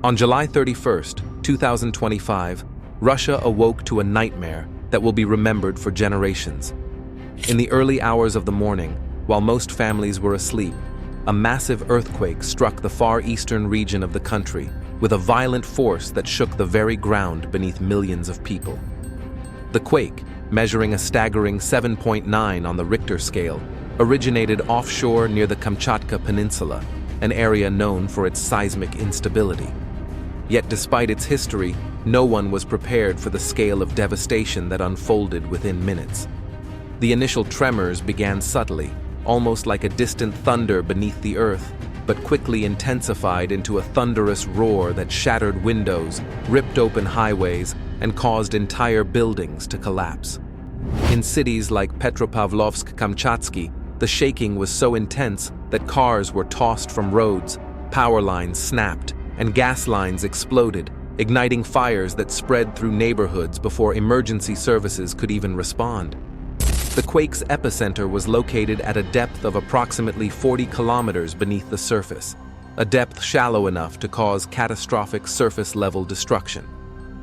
On July 31st, 2025, Russia awoke to a nightmare that will be remembered for generations. In the early hours of the morning, while most families were asleep, a massive earthquake struck the far eastern region of the country with a violent force that shook the very ground beneath millions of people. The quake, measuring a staggering 7.9 on the Richter scale, originated offshore near the Kamchatka Peninsula, an area known for its seismic instability. Yet despite its history, no one was prepared for the scale of devastation that unfolded within minutes. The initial tremors began subtly, almost like a distant thunder beneath the earth, but quickly intensified into a thunderous roar that shattered windows, ripped open highways, and caused entire buildings to collapse. In cities like Petropavlovsk-Kamchatsky, the shaking was so intense that cars were tossed from roads, power lines snapped, and gas lines exploded, igniting fires that spread through neighborhoods before emergency services could even respond. The quake's epicenter was located at a depth of approximately 40 kilometers beneath the surface, a depth shallow enough to cause catastrophic surface-level destruction.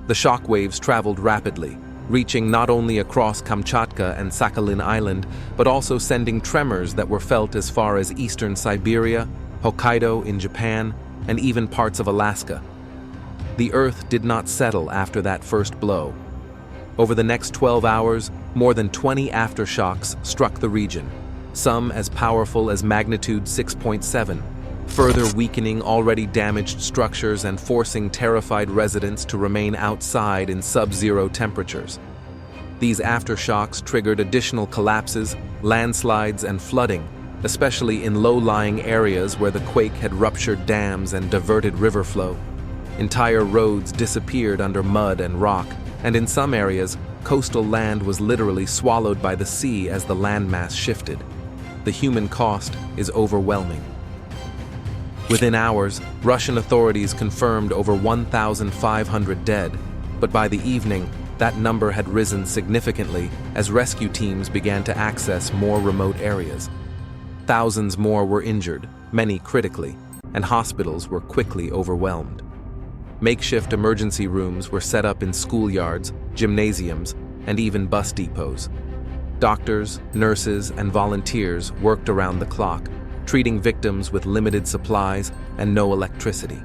The shock waves traveled rapidly, reaching not only across Kamchatka and Sakhalin Island, but also sending tremors that were felt as far as eastern Siberia, Hokkaido in Japan, and even parts of Alaska. The Earth did not settle after that first blow. Over the next 12 hours, more than 20 aftershocks struck the region, some as powerful as magnitude 6.7, further weakening already damaged structures and forcing terrified residents to remain outside in sub-zero temperatures. These aftershocks triggered additional collapses, landslides, and flooding, especially in low-lying areas where the quake had ruptured dams and diverted river flow. Entire roads disappeared under mud and rock, and in some areas, coastal land was literally swallowed by the sea as the landmass shifted. The human cost is overwhelming. Within hours, Russian authorities confirmed over 1,500 dead, but by the evening, that number had risen significantly as rescue teams began to access more remote areas. Thousands more were injured, many critically, and hospitals were quickly overwhelmed. Makeshift emergency rooms were set up in schoolyards, gymnasiums, and even bus depots. Doctors, nurses, and volunteers worked around the clock, treating victims with limited supplies and no electricity.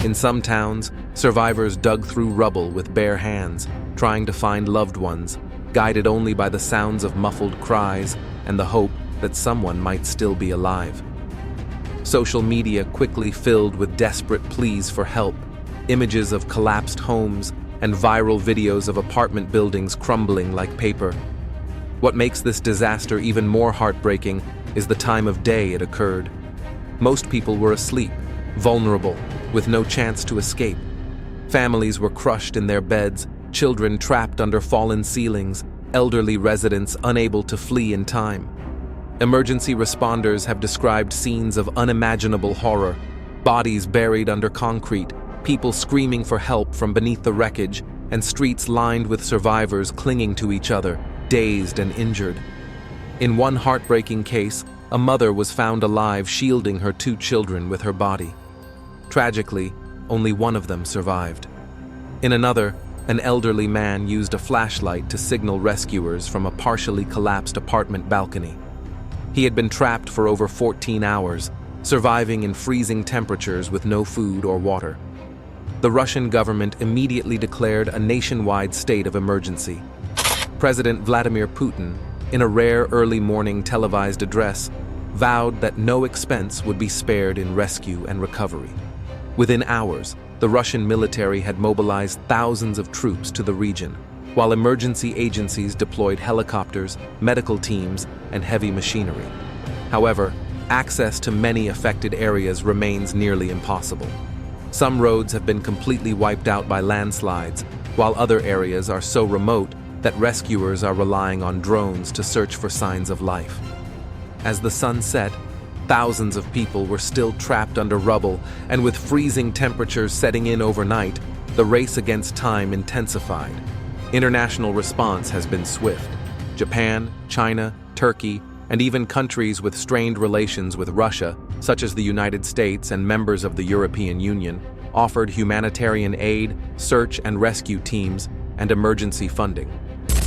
In some towns, survivors dug through rubble with bare hands, trying to find loved ones, guided only by the sounds of muffled cries and the hope that someone might still be alive. Social media quickly filled with desperate pleas for help, images of collapsed homes, and viral videos of apartment buildings crumbling like paper. What makes this disaster even more heartbreaking is the time of day it occurred. Most people were asleep, vulnerable, with no chance to escape. Families were crushed in their beds, children trapped under fallen ceilings, elderly residents unable to flee in time. Emergency responders have described scenes of unimaginable horror, bodies buried under concrete, people screaming for help from beneath the wreckage, and streets lined with survivors clinging to each other, dazed and injured. In one heartbreaking case, a mother was found alive shielding her 2 children with her body. Tragically, only one of them survived. In another, an elderly man used a flashlight to signal rescuers from a partially collapsed apartment balcony. He had been trapped for over 14 hours, surviving in freezing temperatures with no food or water. The Russian government immediately declared a nationwide state of emergency. President Vladimir Putin, in a rare early morning televised address, vowed that no expense would be spared in rescue and recovery. Within hours, the Russian military had mobilized thousands of troops to the region, while emergency agencies deployed helicopters, medical teams, and heavy machinery. However, access to many affected areas remains nearly impossible. Some roads have been completely wiped out by landslides, while other areas are so remote that rescuers are relying on drones to search for signs of life. As the sun set, thousands of people were still trapped under rubble, and with freezing temperatures setting in overnight, the race against time intensified. International response has been swift. Japan, China, Turkey, and even countries with strained relations with Russia, such as the United States and members of the European Union, offered humanitarian aid, search and rescue teams, and emergency funding.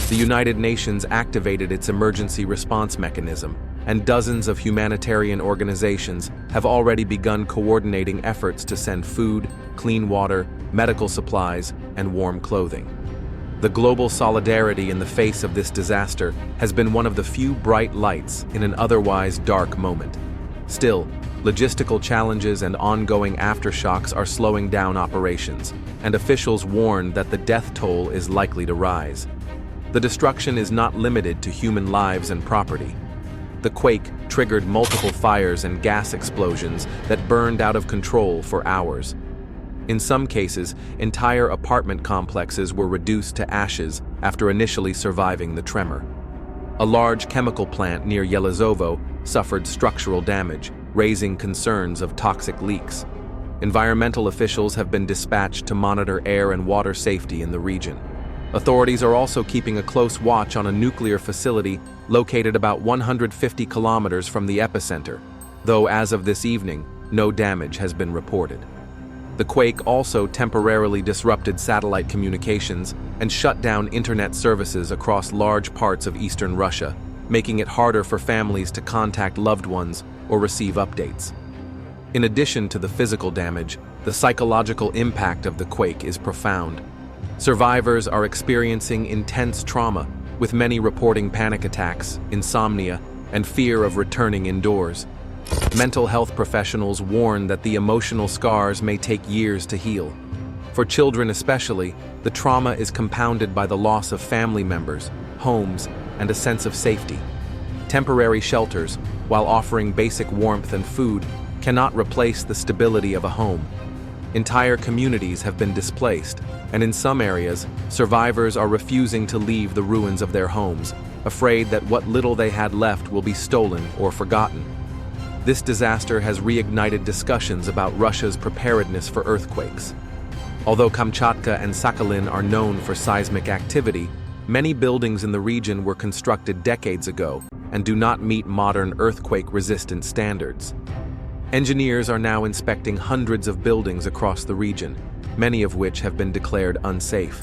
The United Nations activated its emergency response mechanism, and dozens of humanitarian organizations have already begun coordinating efforts to send food, clean water, medical supplies, and warm clothing. The global solidarity in the face of this disaster has been one of the few bright lights in an otherwise dark moment. Still, logistical challenges and ongoing aftershocks are slowing down operations, and officials warn that the death toll is likely to rise. The destruction is not limited to human lives and property. The quake triggered multiple fires and gas explosions that burned out of control for hours. In some cases, entire apartment complexes were reduced to ashes after initially surviving the tremor. A large chemical plant near Yelazovo suffered structural damage, raising concerns of toxic leaks. Environmental officials have been dispatched to monitor air and water safety in the region. Authorities are also keeping a close watch on a nuclear facility located about 150 kilometers from the epicenter, though as of this evening, no damage has been reported. The quake also temporarily disrupted satellite communications and shut down internet services across large parts of eastern Russia, making it harder for families to contact loved ones or receive updates. In addition to the physical damage, the psychological impact of the quake is profound. Survivors are experiencing intense trauma, with many reporting panic attacks, insomnia, and fear of returning indoors. Mental health professionals warn that the emotional scars may take years to heal. For children especially, the trauma is compounded by the loss of family members, homes, and a sense of safety. Temporary shelters, while offering basic warmth and food, cannot replace the stability of a home. Entire communities have been displaced, and in some areas, survivors are refusing to leave the ruins of their homes, afraid that what little they had left will be stolen or forgotten. This disaster has reignited discussions about Russia's preparedness for earthquakes. Although Kamchatka and Sakhalin are known for seismic activity, many buildings in the region were constructed decades ago and do not meet modern earthquake-resistant standards. Engineers are now inspecting hundreds of buildings across the region, many of which have been declared unsafe.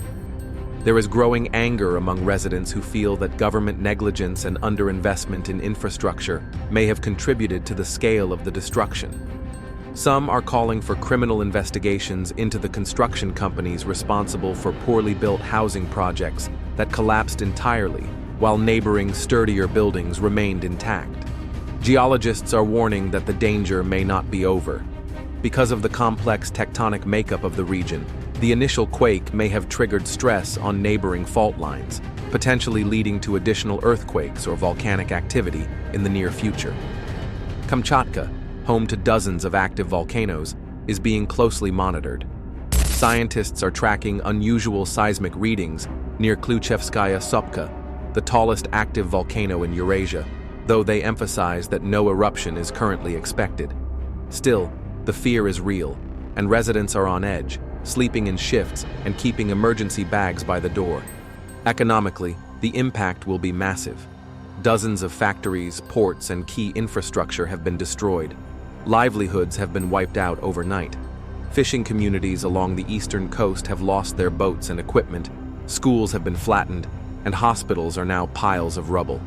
There is growing anger among residents who feel that government negligence and underinvestment in infrastructure may have contributed to the scale of the destruction. Some are calling for criminal investigations into the construction companies responsible for poorly built housing projects that collapsed entirely, while neighboring, sturdier buildings remained intact. Geologists are warning that the danger may not be over. Because of the complex tectonic makeup of the region, the initial quake may have triggered stress on neighboring fault lines, potentially leading to additional earthquakes or volcanic activity in the near future. Kamchatka, home to dozens of active volcanoes, is being closely monitored. Scientists are tracking unusual seismic readings near Kluchevskaya Sopka, the tallest active volcano in Eurasia, though they emphasize that no eruption is currently expected. Still, the fear is real, and residents are on edge, sleeping in shifts and keeping emergency bags by the door. Economically, the impact will be massive. Dozens of factories, ports, and key infrastructure have been destroyed. Livelihoods have been wiped out overnight. Fishing communities along the eastern coast have lost their boats and equipment, schools have been flattened, and hospitals are now piles of rubble.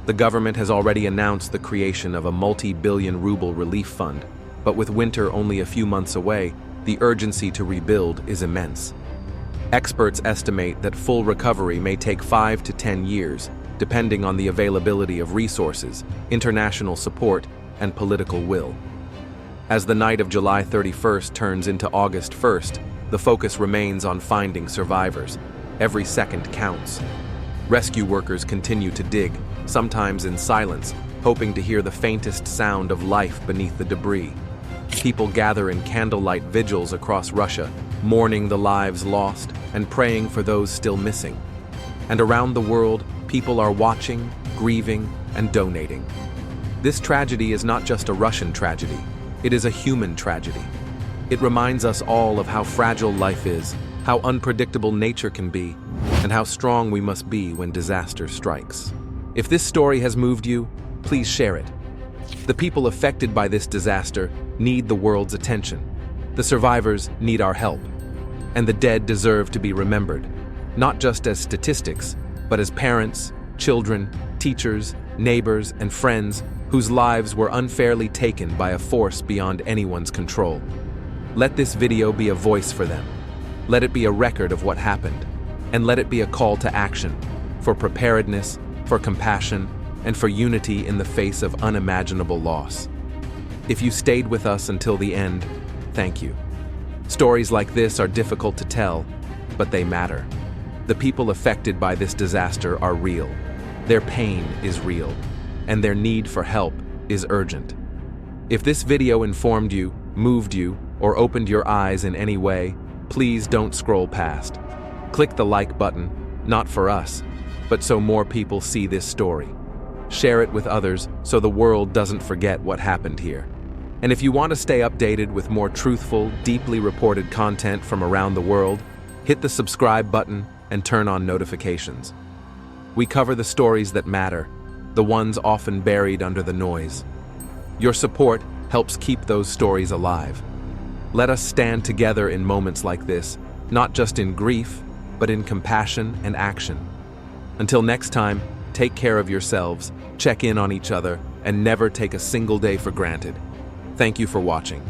The government has already announced the creation of a multi-billion ruble relief fund, but with winter only a few months away, the urgency to rebuild is immense. Experts estimate that full recovery may take 5 to 10 years, depending on the availability of resources, international support, and political will. As the night of July 31st turns into August 1st, the focus remains on finding survivors. Every second counts. Rescue workers continue to dig, sometimes in silence, hoping to hear the faintest sound of life beneath the debris. People gather in candlelight vigils across Russia, mourning the lives lost and praying for those still missing. And around the world, people are watching, grieving, and donating. This tragedy is not just a Russian tragedy, it is a human tragedy. It reminds us all of how fragile life is, how unpredictable nature can be, and how strong we must be when disaster strikes. If this story has moved you, please share it. The people affected by this disaster need the world's attention. The survivors need our help, and the dead deserve to be remembered, not just as statistics, but as parents, children, teachers, neighbors, and friends whose lives were unfairly taken by a force beyond anyone's control. Let this video be a voice for them. Let it be a record of what happened, and let it be a call to action, for preparedness, for compassion, and for unity in the face of unimaginable loss. If you stayed with us until the end, thank you. Stories like this are difficult to tell, but they matter. The people affected by this disaster are real. Their pain is real, and their need for help is urgent. If this video informed you, moved you, or opened your eyes in any way, please don't scroll past. Click the like button, not for us, but so more people see this story. Share it with others so the world doesn't forget what happened here. And if you want to stay updated with more truthful, deeply reported content from around the world, hit the subscribe button and turn on notifications. We cover the stories that matter, the ones often buried under the noise. Your support helps keep those stories alive. Let us stand together in moments like this, not just in grief, but in compassion and action. Until next time, take care of yourselves, check in on each other, and never take a single day for granted. Thank you for watching.